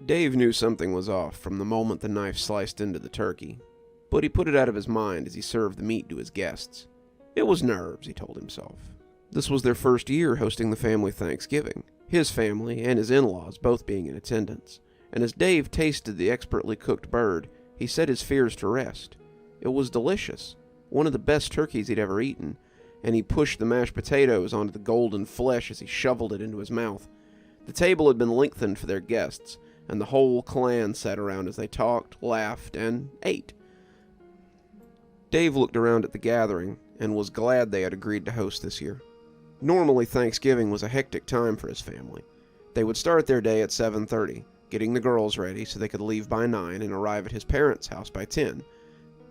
Dave knew something was off from the moment the knife sliced into the turkey, but he put it out of his mind as he served the meat to his guests. It was nerves, he told himself. This was their first year hosting the family Thanksgiving, his family and his in-laws both being in attendance, and as Dave tasted the expertly cooked bird, he set his fears to rest. It was delicious, one of the best turkeys he'd ever eaten, and he pushed the mashed potatoes onto the golden flesh as he shoveled it into his mouth. The table had been lengthened for their guests, and the whole clan sat around as they talked, laughed, and ate. Dave looked around at the gathering and was glad they had agreed to host this year. Normally, Thanksgiving was a hectic time for his family. They would start their day at 7:30, getting the girls ready so they could leave by 9 and arrive at his parents' house by 10.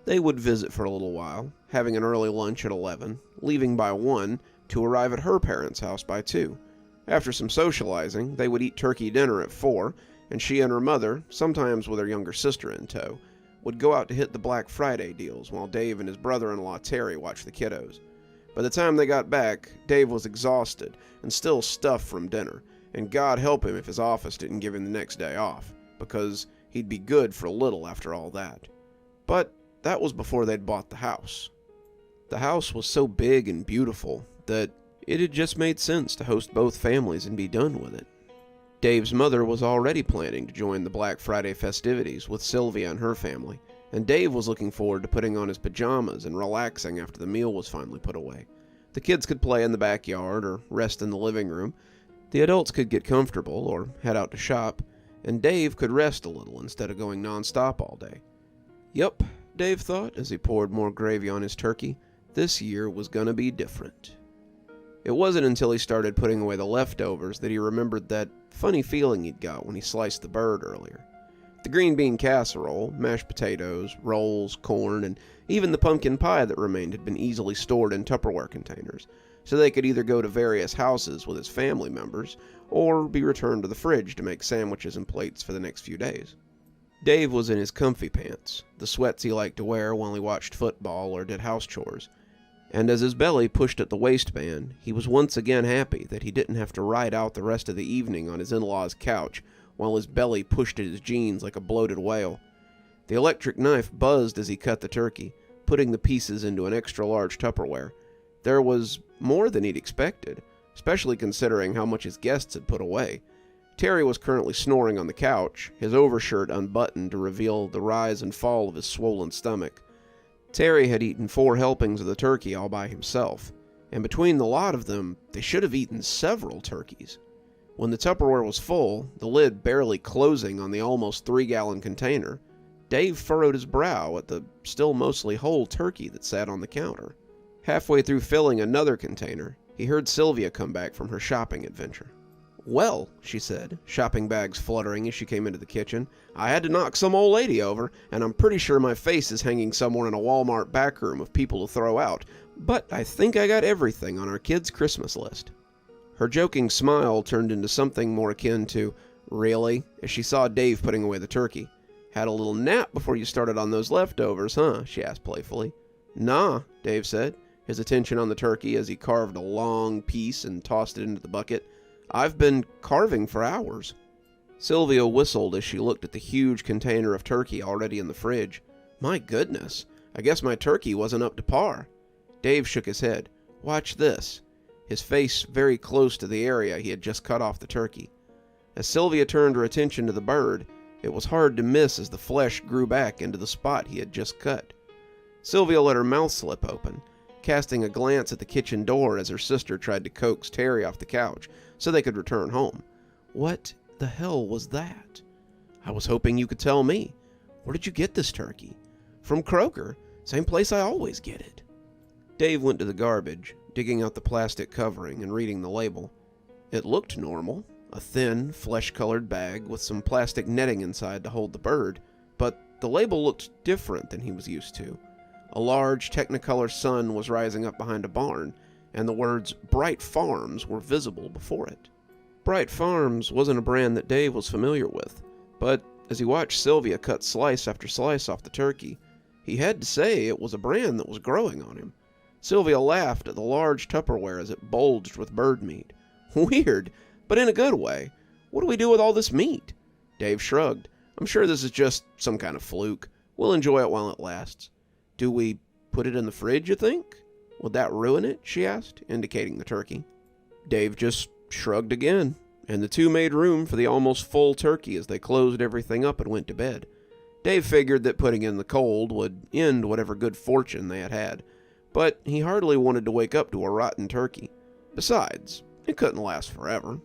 They would visit for a little while, having an early lunch at 11, leaving by 1 to arrive at her parents' house by 2. After some socializing, they would eat turkey dinner at 4, and she and her mother, sometimes with her younger sister in tow, would go out to hit the Black Friday deals while Dave and his brother-in-law Terry watched the kiddos. By the time they got back, Dave was exhausted and still stuffed from dinner, and God help him if his office didn't give him the next day off, because he'd be good for little after all that. But that was before they'd bought the house. The house was so big and beautiful that it had just made sense to host both families and be done with it. Dave's mother was already planning to join the Black Friday festivities with Sylvia and her family, and Dave was looking forward to putting on his pajamas and relaxing after the meal was finally put away. The kids could play in the backyard or rest in the living room, the adults could get comfortable or head out to shop, and Dave could rest a little instead of going non-stop all day. Yup, Dave thought as he poured more gravy on his turkey, this year was gonna be different. It wasn't until he started putting away the leftovers that he remembered that funny feeling he'd got when he sliced the bird earlier. The green bean casserole, mashed potatoes, rolls, corn, and even the pumpkin pie that remained had been easily stored in Tupperware containers, so they could either go to various houses with his family members, or be returned to the fridge to make sandwiches and plates for the next few days. Dave was in his comfy pants, the sweats he liked to wear while he watched football or did house chores, and as his belly pushed at the waistband, he was once again happy that he didn't have to ride out the rest of the evening on his in-law's couch while his belly pushed at his jeans like a bloated whale. The electric knife buzzed as he cut the turkey, putting the pieces into an extra-large Tupperware. There was more than he'd expected, especially considering how much his guests had put away. Terry was currently snoring on the couch, his overshirt unbuttoned to reveal the rise and fall of his swollen stomach. Terry had eaten 4 helpings of the turkey all by himself, and between the lot of them, they should have eaten several turkeys. When the Tupperware was full, the lid barely closing on the almost 3-gallon container, Dave furrowed his brow at the still mostly whole turkey that sat on the counter. Halfway through filling another container, he heard Sylvia come back from her shopping adventure. "Well," she said, shopping bags fluttering as she came into the kitchen, "I had to knock some old lady over, and I'm pretty sure my face is hanging somewhere in a Walmart backroom of people to throw out, but I think I got everything on our kids' Christmas list." Her joking smile turned into something more akin to, "Really?" as she saw Dave putting away the turkey. "Had a little nap before you started on those leftovers, huh?" she asked playfully. "Nah," Dave said, his attention on the turkey as he carved a long piece and tossed it into the bucket. "I've been carving for hours." Sylvia whistled as she looked at the huge container of turkey already in the fridge. "My goodness, I guess my turkey wasn't up to par." Dave shook his head. "Watch this," his face very close to the area he had just cut off the turkey. As Sylvia turned her attention to the bird, it was hard to miss as the flesh grew back into the spot he had just cut. Sylvia let her mouth slip open, casting a glance at the kitchen door as her sister tried to coax Terry off the couch so they could return home. "What the hell was that?" "I was hoping you could tell me. Where did you get this turkey?" "From Kroger. Same place I always get it." Dave went to the garbage, digging out the plastic covering and reading the label. It looked normal, a thin, flesh-colored bag with some plastic netting inside to hold the bird, but the label looked different than he was used to. A large Technicolor sun was rising up behind a barn, and the words Bright Farms were visible before it. Bright Farms wasn't a brand that Dave was familiar with, but as he watched Sylvia cut slice after slice off the turkey, he had to say it was a brand that was growing on him. Sylvia laughed at the large Tupperware as it bulged with bird meat. "Weird, but in a good way. What do we do with all this meat?" Dave shrugged. I'm sure this is just some kind of fluke. We'll enjoy it while it lasts. Do we put it in the fridge, you think? Would that ruin it? She asked, indicating the turkey. Dave just shrugged again, and the two made room for the almost full turkey as they closed everything up and went to bed. Dave figured that putting in the cold would end whatever good fortune they had had, but he hardly wanted to wake up to a rotten turkey. Besides, it couldn't last forever.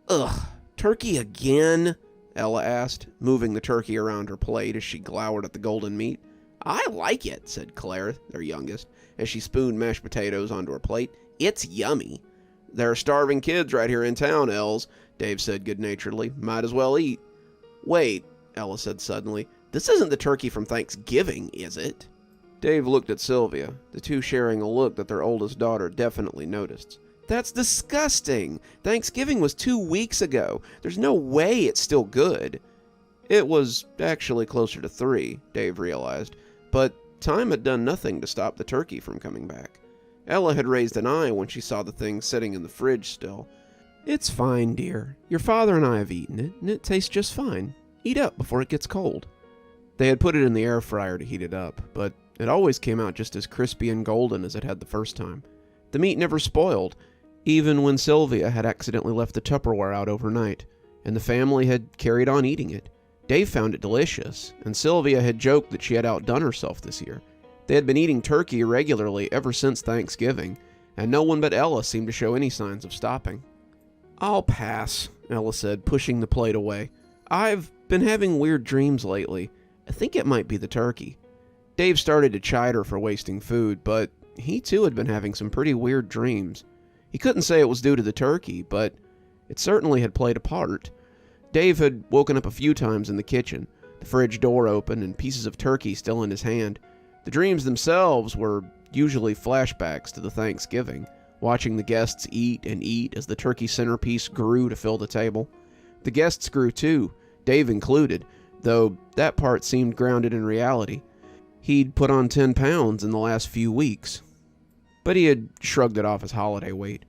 Ugh, turkey again? Ella asked, moving the turkey around her plate as she glowered at the golden meat. I like it, said Claire, their youngest, as she spooned mashed potatoes onto her plate. It's yummy. There are starving kids right here in town, Els, Dave said good-naturedly. Might as well eat. Wait, Ella said suddenly. This isn't the turkey from Thanksgiving, is it? Dave looked at Sylvia, the two sharing a look that their oldest daughter definitely noticed. That's disgusting! Thanksgiving was 2 weeks ago. There's no way it's still good. It was actually closer to 3, Dave realized, but time had done nothing to stop the turkey from coming back. Ella had raised an eye when she saw the thing sitting in the fridge still. It's fine, dear. Your father and I have eaten it, and it tastes just fine. Eat up before it gets cold. They had put it in the air fryer to heat it up, but it always came out just as crispy and golden as it had the first time. The meat never spoiled, even when Sylvia had accidentally left the Tupperware out overnight, and the family had carried on eating it. Dave found it delicious, and Sylvia had joked that she had outdone herself this year. They had been eating turkey regularly ever since Thanksgiving, and no one but Ella seemed to show any signs of stopping. I'll pass, Ella said, pushing the plate away. I've been having weird dreams lately. I think it might be the turkey. Dave started to chide her for wasting food, but he too had been having some pretty weird dreams. He couldn't say it was due to the turkey, but it certainly had played a part. Dave had woken up a few times in the kitchen, the fridge door open and pieces of turkey still in his hand. The dreams themselves were usually flashbacks to the Thanksgiving, watching the guests eat and eat as the turkey centerpiece grew to fill the table. The guests grew too, Dave included, though that part seemed grounded in reality. He'd put on 10 pounds in the last few weeks. But he had shrugged it off as holiday weight.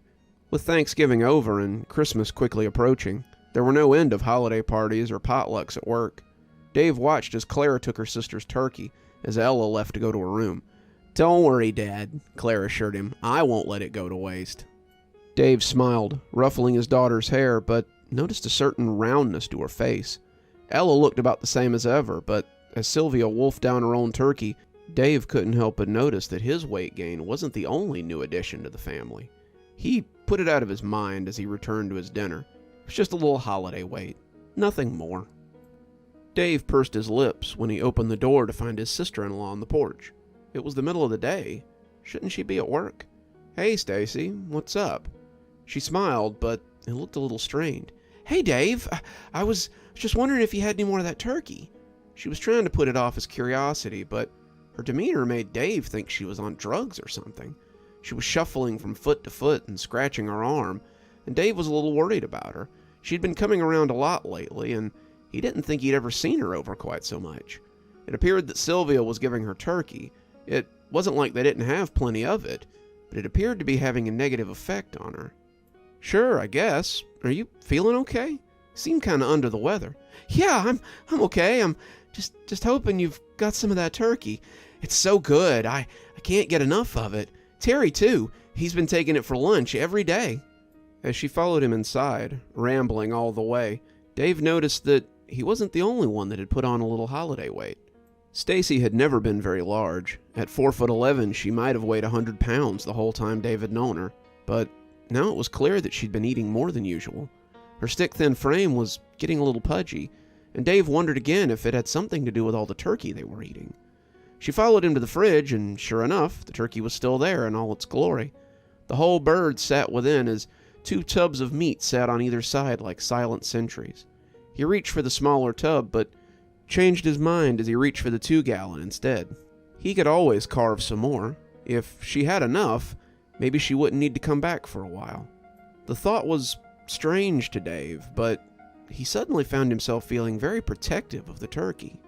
With Thanksgiving over and Christmas quickly approaching, there were no end of holiday parties or potlucks at work. Dave watched as Claire took her sister's turkey, as Ella left to go to her room. Don't worry, Dad, Claire assured him. I won't let it go to waste. Dave smiled, ruffling his daughter's hair, but noticed a certain roundness to her face. Ella looked about the same as ever, but as Sylvia wolfed down her own turkey, Dave couldn't help but notice that his weight gain wasn't the only new addition to the family. He put it out of his mind as he returned to his dinner. It was just a little holiday weight, nothing more. Dave pursed his lips when he opened the door to find his sister-in-law on the porch. It was the middle of the day. Shouldn't she be at work? Hey, Stacy, what's up? She smiled, but it looked a little strained. Hey, Dave, I was just wondering if you had any more of that turkey. She was trying to put it off as curiosity, but her demeanor made Dave think she was on drugs or something. She was shuffling from foot to foot and scratching her arm, and Dave was a little worried about her. She'd been coming around a lot lately, and he didn't think he'd ever seen her over quite so much. It appeared that Sylvia was giving her turkey. It wasn't like they didn't have plenty of it, but it appeared to be having a negative effect on her. Sure, I guess. Are you feeling okay? You seem kind of under the weather. Yeah, I'm okay. I'm just hoping you've got some of that turkey. It's so good. I can't get enough of it. Terry, too. He's been taking it for lunch every day. As she followed him inside, rambling all the way, Dave noticed that he wasn't the only one that had put on a little holiday weight. Stacy had never been very large. At 4'11", she might have weighed 100 pounds the whole time Dave had known her, but now it was clear that she'd been eating more than usual. Her stick-thin frame was getting a little pudgy, and Dave wondered again if it had something to do with all the turkey they were eating. She followed him to the fridge, and sure enough, the turkey was still there in all its glory. The whole bird sat within as 2 tubs of meat sat on either side like silent sentries. He reached for the smaller tub, but changed his mind as he reached for the 2-gallon instead. He could always carve some more. If she had enough, maybe she wouldn't need to come back for a while. The thought was strange to Dave, but he suddenly found himself feeling very protective of the turkey.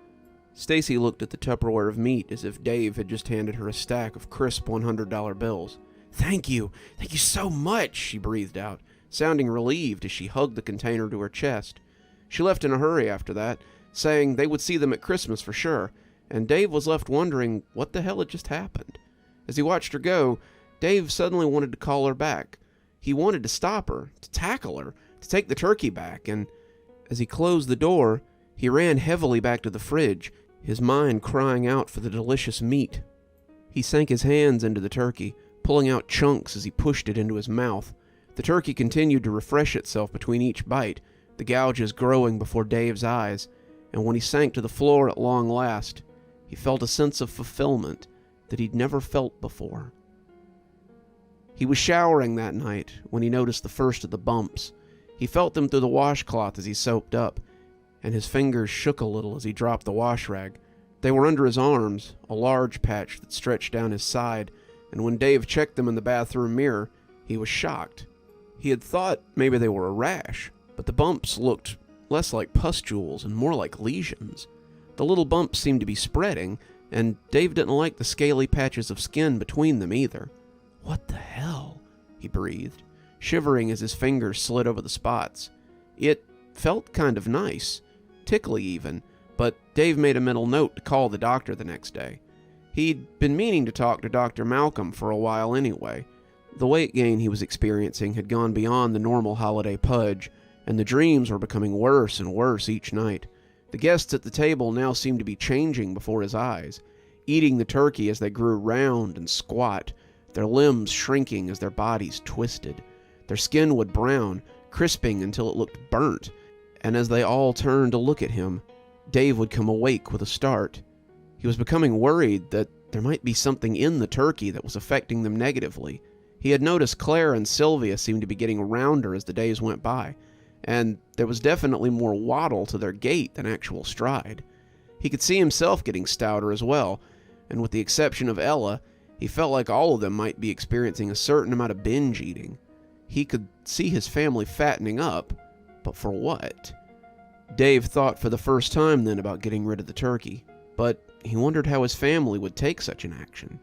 Stacy looked at the Tupperware of meat as if Dave had just handed her a stack of crisp $100 bills. Thank you so much, she breathed out, sounding relieved as she hugged the container to her chest. She left in a hurry after that, saying they would see them at Christmas for sure, and Dave was left wondering what the hell had just happened. As he watched her go, Dave suddenly wanted to call her back. He wanted to stop her, to tackle her, to take the turkey back, and as he closed the door, he ran heavily back to the fridge, his mind crying out for the delicious meat. He sank his hands into the turkey, pulling out chunks as he pushed it into his mouth. The turkey continued to refresh itself between each bite, the gouges growing before Dave's eyes, and when he sank to the floor at long last, he felt a sense of fulfillment that he'd never felt before. He was showering that night when he noticed the first of the bumps. He felt them through the washcloth as he soaped up, and his fingers shook a little as he dropped the wash rag. They were under his arms, a large patch that stretched down his side, and when Dave checked them in the bathroom mirror, he was shocked. He had thought maybe they were a rash, but the bumps looked less like pustules and more like lesions. The little bumps seemed to be spreading, and Dave didn't like the scaly patches of skin between them either. "What the hell?" he breathed, shivering as his fingers slid over the spots. It felt kind of nice, tickly even, but Dave made a mental note to call the doctor the next day. He'd been meaning to talk to Dr. Malcolm for a while anyway. The weight gain he was experiencing had gone beyond the normal holiday pudge, and the dreams were becoming worse and worse each night. The guests at the table now seemed to be changing before his eyes, eating the turkey as they grew round and squat, their limbs shrinking as their bodies twisted. Their skin would brown, crisping until it looked burnt, and as they all turned to look at him, Dave would come awake with a start. He was becoming worried that there might be something in the turkey that was affecting them negatively. He had noticed Claire and Sylvia seemed to be getting rounder as the days went by, and there was definitely more waddle to their gait than actual stride. He could see himself getting stouter as well, and with the exception of Ella, he felt like all of them might be experiencing a certain amount of binge eating. He could see his family fattening up, but for what? Dave thought for the first time then about getting rid of the turkey, but he wondered how his family would take such an action.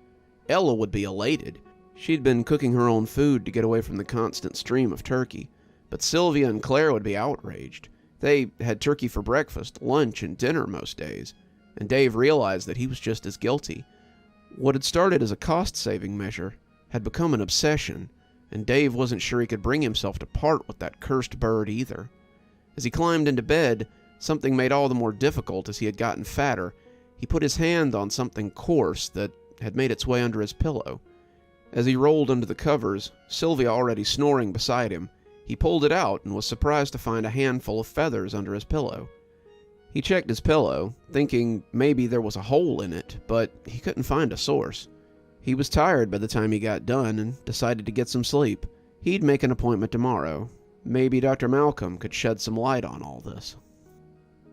Ella would be elated. She'd been cooking her own food to get away from the constant stream of turkey, but Sylvia and Claire would be outraged. They had turkey for breakfast, lunch, and dinner most days, and Dave realized that he was just as guilty. What had started as a cost-saving measure had become an obsession, and Dave wasn't sure he could bring himself to part with that cursed bird either. As he climbed into bed, something made all the more difficult as he had gotten fatter. He put his hand on something coarse that had made its way under his pillow. As he rolled under the covers, Sylvia already snoring beside him, he pulled it out and was surprised to find a handful of feathers under his pillow. He checked his pillow, thinking maybe there was a hole in it, but he couldn't find a source. He was tired by the time he got done and decided to get some sleep. He'd make an appointment tomorrow. Maybe Dr. Malcolm could shed some light on all this.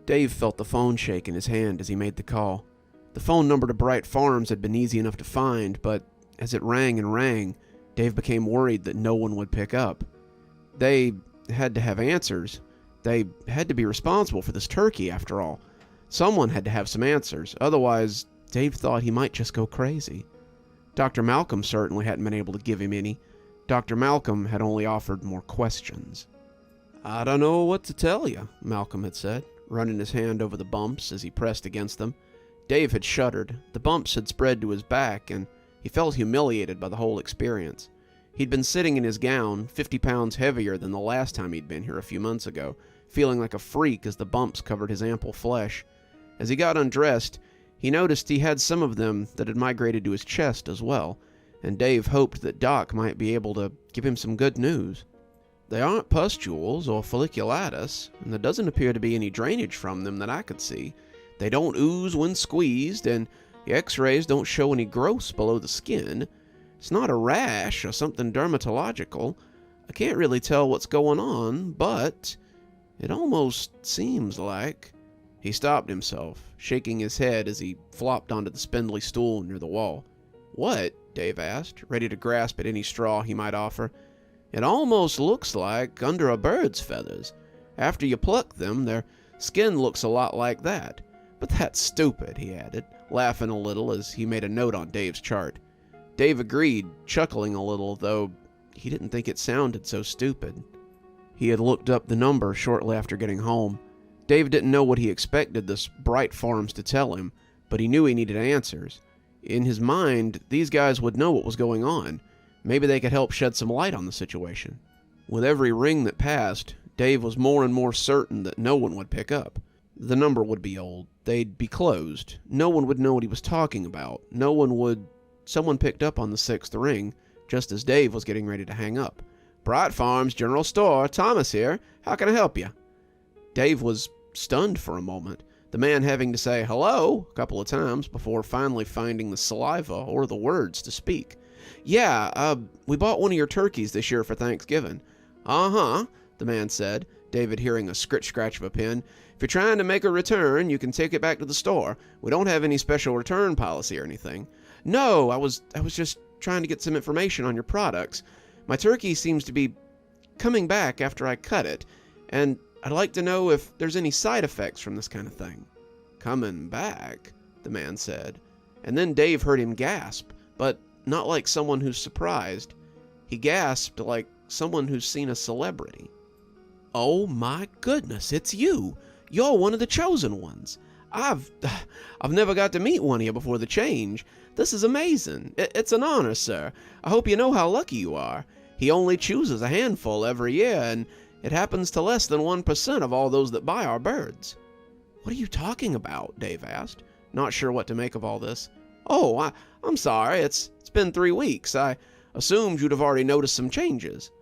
Dave felt the phone shake in his hand as he made the call. The phone number to Bright Farms had been easy enough to find, but as it rang and rang, Dave became worried that no one would pick up. They had to have answers. They had to be responsible for this turkey, after all. Someone had to have some answers, otherwise Dave thought he might just go crazy. Dr. Malcolm certainly hadn't been able to give him any. Dr. Malcolm had only offered more questions. "I don't know what to tell you," Malcolm had said, running his hand over the bumps as he pressed against them. Dave had shuddered. The bumps had spread to his back, and he felt humiliated by the whole experience. He'd been sitting in his gown, 50 pounds heavier than the last time he'd been here a few months ago, feeling like a freak as the bumps covered his ample flesh. As he got undressed, he noticed he had some of them that had migrated to his chest as well, and Dave hoped that Doc might be able to give him some good news. "They aren't pustules or folliculitis, and there doesn't appear to be any drainage from them that I could see. They don't ooze when squeezed, and the x-rays don't show any growths below the skin. It's not a rash or something dermatological. I can't really tell what's going on, but it almost seems like..." He stopped himself, shaking his head as he flopped onto the spindly stool near the wall. "What?" Dave asked, ready to grasp at any straw he might offer. "It almost looks like under a bird's feathers. After you pluck them, their skin looks a lot like that. But that's stupid," he added, laughing a little as he made a note on Dave's chart. Dave agreed, chuckling a little, though he didn't think it sounded so stupid. He had looked up the number shortly after getting home. Dave didn't know what he expected this Bright Farms to tell him, but he knew he needed answers. In his mind, these guys would know what was going on. Maybe they could help shed some light on the situation. With every ring that passed, Dave was more and more certain that no one would pick up. The number would be old. They'd be closed. No one would know what he was talking about. Someone picked up on the sixth ring, just as Dave was getting ready to hang up. Bright Farms General Store, Thomas here. How can I help you? Dave was stunned for a moment, the man having to say hello a couple of times before finally finding the saliva or the words to speak. Yeah, we bought one of your turkeys this year for Thanksgiving. Uh-huh, the man said, David hearing a scratch of a pen. If you're trying to make a return, you can take it back to the store. We don't have any special return policy or anything. No, I was just trying to get some information on your products. My turkey seems to be coming back after I cut it, and I'd like to know if there's any side effects from this kind of thing. Coming back, the man said, and then Dave heard him gasp, but not like someone who's surprised. He gasped like someone who's seen a celebrity. Oh my goodness, it's you! You're one of the chosen ones. I've never got to meet one of you before the change. This is amazing. It's an honor, sir. I hope you know how lucky you are. He only chooses a handful every year, and it happens to less than 1% of all those that buy our birds. What are you talking about? Dave asked, not sure what to make of all this. Oh, I'm sorry. It's been 3 weeks. I assumed you'd have already noticed some changes.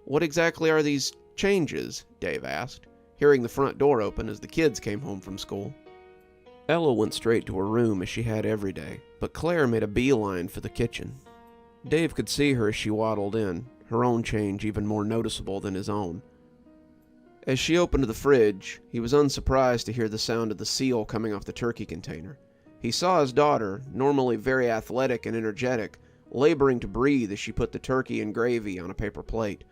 What exactly are these changes? Dave asked, hearing the front door open as the kids came home from school. Ella went straight to her room as she had every day, but Claire made a beeline for the kitchen. Dave could see her as she waddled in, her own change even more noticeable than his own. As she opened the fridge, he was unsurprised to hear the sound of the seal coming off the turkey container. He saw his daughter, normally very athletic and energetic, laboring to breathe as she put the turkey and gravy on a paper plate.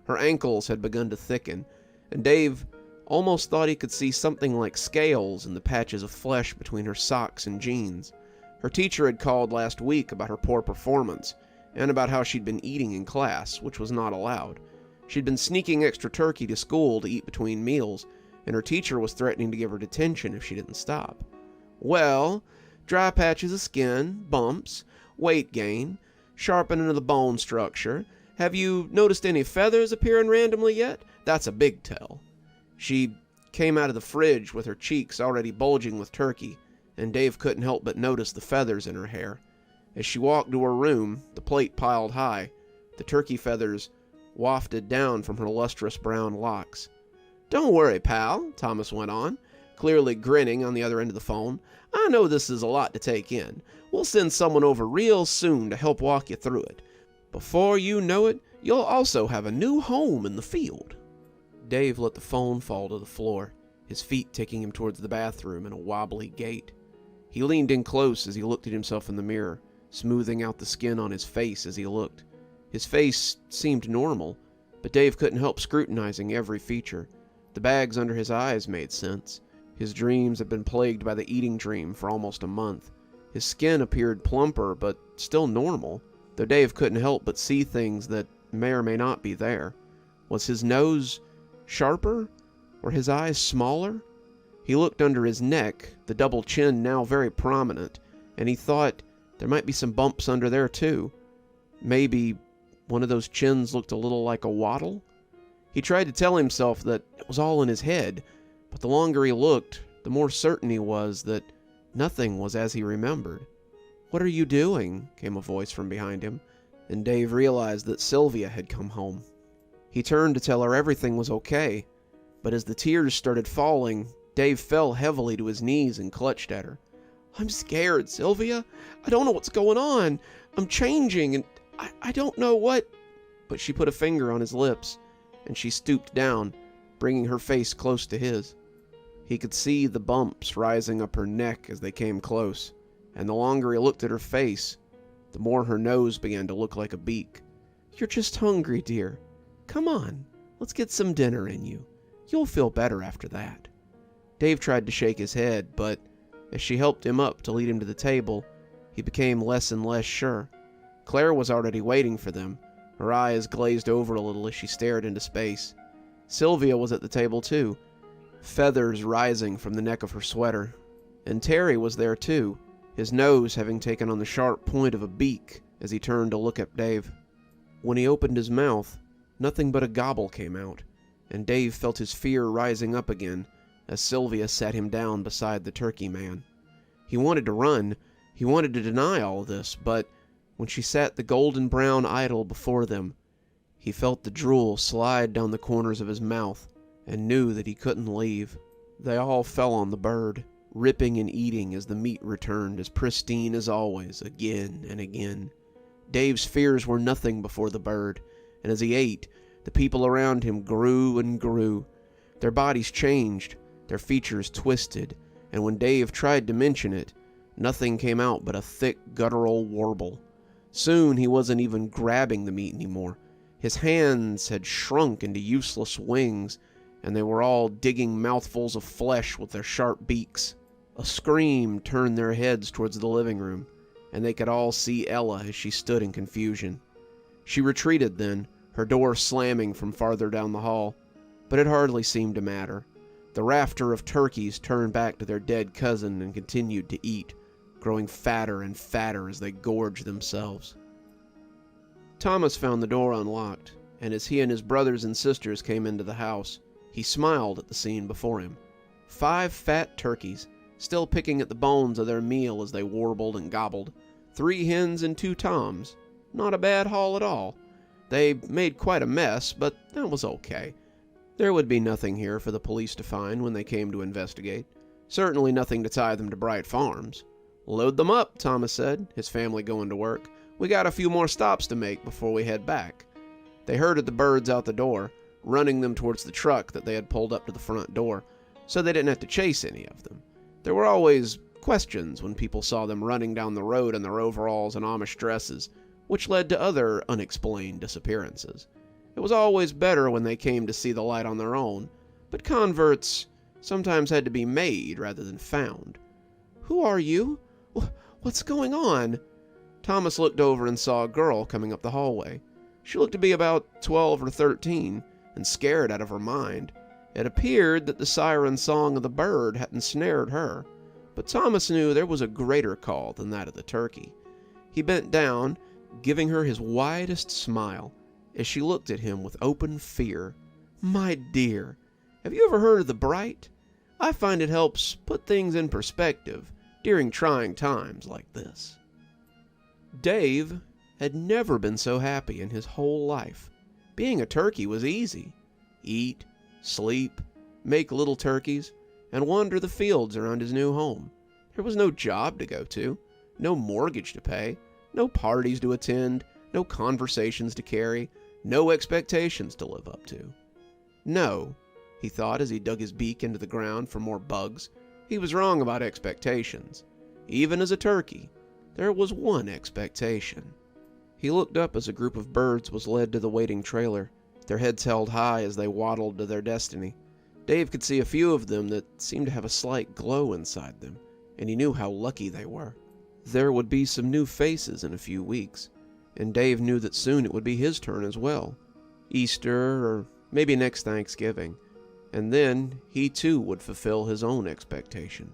Her ankles had begun to thicken, and Dave almost thought he could see something like scales in the patches of flesh between her socks and jeans. Her teacher had called last week about her poor performance, and about how she'd been eating in class, which was not allowed. She'd been sneaking extra turkey to school to eat between meals, and her teacher was threatening to give her detention if she didn't stop. Well, dry patches of skin, bumps, weight gain, sharpening of the bone structure. Have you noticed any feathers appearing randomly yet? That's a big tell. She came out of the fridge with her cheeks already bulging with turkey, and Dave couldn't help but notice the feathers in her hair. As she walked to her room, the plate piled high, the turkey feathers wafted down from her lustrous brown locks. Don't worry, pal, Thomas went on, clearly grinning on the other end of the phone. I know this is a lot to take in. We'll send someone over real soon to help walk you through it. Before you know it, you'll also have a new home in the field. Dave let the phone fall to the floor, his feet taking him towards the bathroom in a wobbly gait. He leaned in close as he looked at himself in the mirror, smoothing out the skin on his face as he looked. His face seemed normal, but Dave couldn't help scrutinizing every feature. The bags under his eyes made sense. His dreams had been plagued by the eating dream for almost a month. His skin appeared plumper, but still normal, though Dave couldn't help but see things that may or may not be there. Was his nose sharper? Were his eyes smaller? He looked under his neck, the double chin now very prominent, and he thought there might be some bumps under there too. Maybe one of those chins looked a little like a waddle? He tried to tell himself that it was all in his head, but the longer he looked, the more certain he was that nothing was as he remembered. What are you doing? Came a voice from behind him, and Dave realized that Sylvia had come home. He turned to tell her everything was okay, but as the tears started falling, Dave fell heavily to his knees and clutched at her. I'm scared, Sylvia. I don't know what's going on. I'm changing, and I don't know what... But she put a finger on his lips, and she stooped down, bringing her face close to his. He could see the bumps rising up her neck as they came close, and the longer he looked at her face, the more her nose began to look like a beak. You're just hungry, dear. Come on, let's get some dinner in you. You'll feel better after that. Dave tried to shake his head, but as she helped him up to lead him to the table, he became less and less sure. Claire was already waiting for them, her eyes glazed over a little as she stared into space. Sylvia was at the table too, feathers rising from the neck of her sweater. And Terry was there too, his nose having taken on the sharp point of a beak as he turned to look at Dave. When he opened his mouth, nothing but a gobble came out, and Dave felt his fear rising up again as Sylvia sat him down beside the turkey man. He wanted to run, he wanted to deny all this, but when she sat the golden brown idol before them, he felt the drool slide down the corners of his mouth and knew that he couldn't leave. They all fell on the bird, ripping and eating as the meat returned as pristine as always, again and again. Dave's fears were nothing before the bird, and as he ate, the people around him grew and grew. Their bodies changed, their features twisted, and when Dave tried to mention it, nothing came out but a thick guttural warble. Soon he wasn't even grabbing the meat anymore. His hands had shrunk into useless wings, and they were all digging mouthfuls of flesh with their sharp beaks. A scream turned their heads towards the living room, and they could all see Ella as she stood in confusion. She retreated then, her door slamming from farther down the hall, but it hardly seemed to matter. The rafter of turkeys turned back to their dead cousin and continued to eat, growing fatter and fatter as they gorged themselves. Thomas found the door unlocked, and as he and his brothers and sisters came into the house, he smiled at the scene before him. 5 fat turkeys, still picking at the bones of their meal as they warbled and gobbled. 3 hens and 2 toms. Not a bad haul at all. They made quite a mess, but that was okay. There would be nothing here for the police to find when they came to investigate. Certainly nothing to tie them to Bright Farms. "Load them up," Thomas said, his family going to work. "We got a few more stops to make before we head back." They herded the birds out the door, running them towards the truck that they had pulled up to the front door, so they didn't have to chase any of them. There were always questions when people saw them running down the road in their overalls and Amish dresses, which led to other unexplained disappearances. It was always better when they came to see the light on their own, but converts sometimes had to be made rather than found. "Who are you? What's going on?" Thomas looked over and saw a girl coming up the hallway. She looked to be about 12 or 13, and scared out of her mind. It appeared that the siren song of the bird hadn't snared her, but Thomas knew there was a greater call than that of the turkey. He bent down, giving her his widest smile, as she looked at him with open fear. "My dear, have you ever heard of the Bright? I find it helps put things in perspective during trying times like this." Dave had never been so happy in his whole life. Being a turkey was easy. Eat, sleep, make little turkeys, and wander the fields around his new home. There was no job to go to, no mortgage to pay, no parties to attend, no conversations to carry, no expectations to live up to. No, he thought as he dug his beak into the ground for more bugs, he was wrong about expectations. Even as a turkey, there was one expectation. He looked up as a group of birds was led to the waiting trailer, their heads held high as they waddled to their destiny. Dave could see a few of them that seemed to have a slight glow inside them, and he knew how lucky they were. There would be some new faces in a few weeks, and Dave knew that soon it would be his turn as well. Easter, or maybe next Thanksgiving, and then he too would fulfill his own expectation.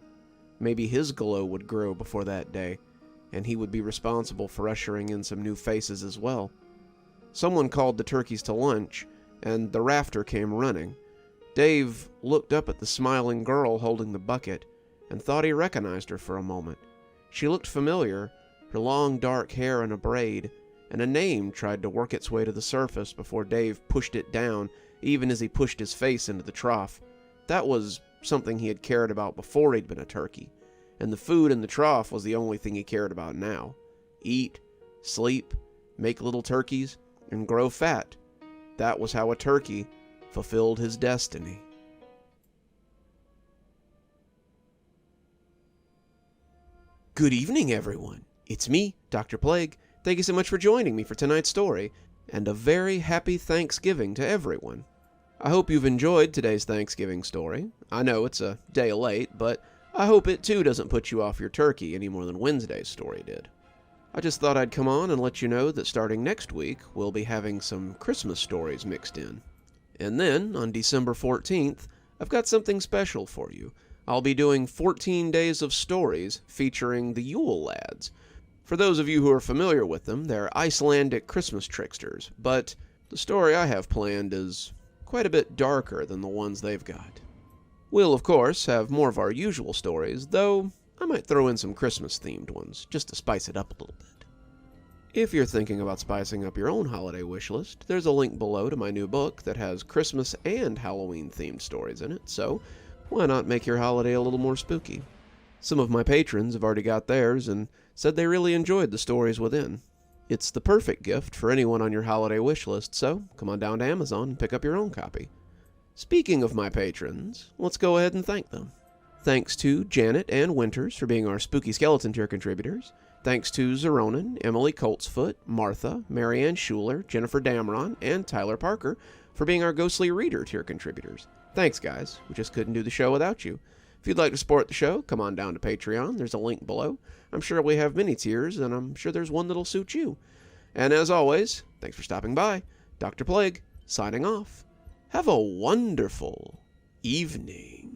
Maybe his glow would grow before that day, and he would be responsible for ushering in some new faces as well. Someone called the turkeys to lunch, and the rafter came running. Dave looked up at the smiling girl holding the bucket, and thought he recognized her for a moment. She looked familiar, her long dark hair in a braid, and a name tried to work its way to the surface before Dave pushed it down, even as he pushed his face into the trough. That was something he had cared about before he'd been a turkey, and the food in the trough was the only thing he cared about now. Eat, sleep, make little turkeys, and grow fat. That was how a turkey fulfilled his destiny. Good evening, everyone. It's me, Dr. Plague. Thank you so much for joining me for tonight's story, and a very happy Thanksgiving to everyone. I hope you've enjoyed today's Thanksgiving story. I know it's a day late, but I hope it too doesn't put you off your turkey any more than Wednesday's story did. I just thought I'd come on and let you know that starting next week, we'll be having some Christmas stories mixed in. And then, on December 14th, I've got something special for you. I'll be doing 14 days of stories featuring the Yule Lads. For those of you who are familiar with them, they're Icelandic Christmas tricksters, but the story I have planned is quite a bit darker than the ones they've got. We'll, of course, have more of our usual stories, though I might throw in some Christmas-themed ones, just to spice it up a little bit. If you're thinking about spicing up your own holiday wish list, there's a link below to my new book that has Christmas and Halloween-themed stories in it, so why not make your holiday a little more spooky? Some of my patrons have already got theirs and said they really enjoyed the stories within. It's the perfect gift for anyone on your holiday wish list, so come on down to Amazon and pick up your own copy. Speaking of my patrons, let's go ahead and thank them. Thanks to Janet and Winters for being our Spooky Skeleton tier contributors. Thanks to Xaronan, Emily Coltsfoot, Martha, Marianne Schuler, Jennifer Damron, and Tyler Parker for being our Ghostly Reader tier contributors. Thanks, guys. We just couldn't do the show without you. If you'd like to support the show, come on down to Patreon. There's a link below. I'm sure we have many tiers, and I'm sure there's one that'll suit you. And as always, thanks for stopping by. Dr. Plague, signing off. Have a wonderful evening.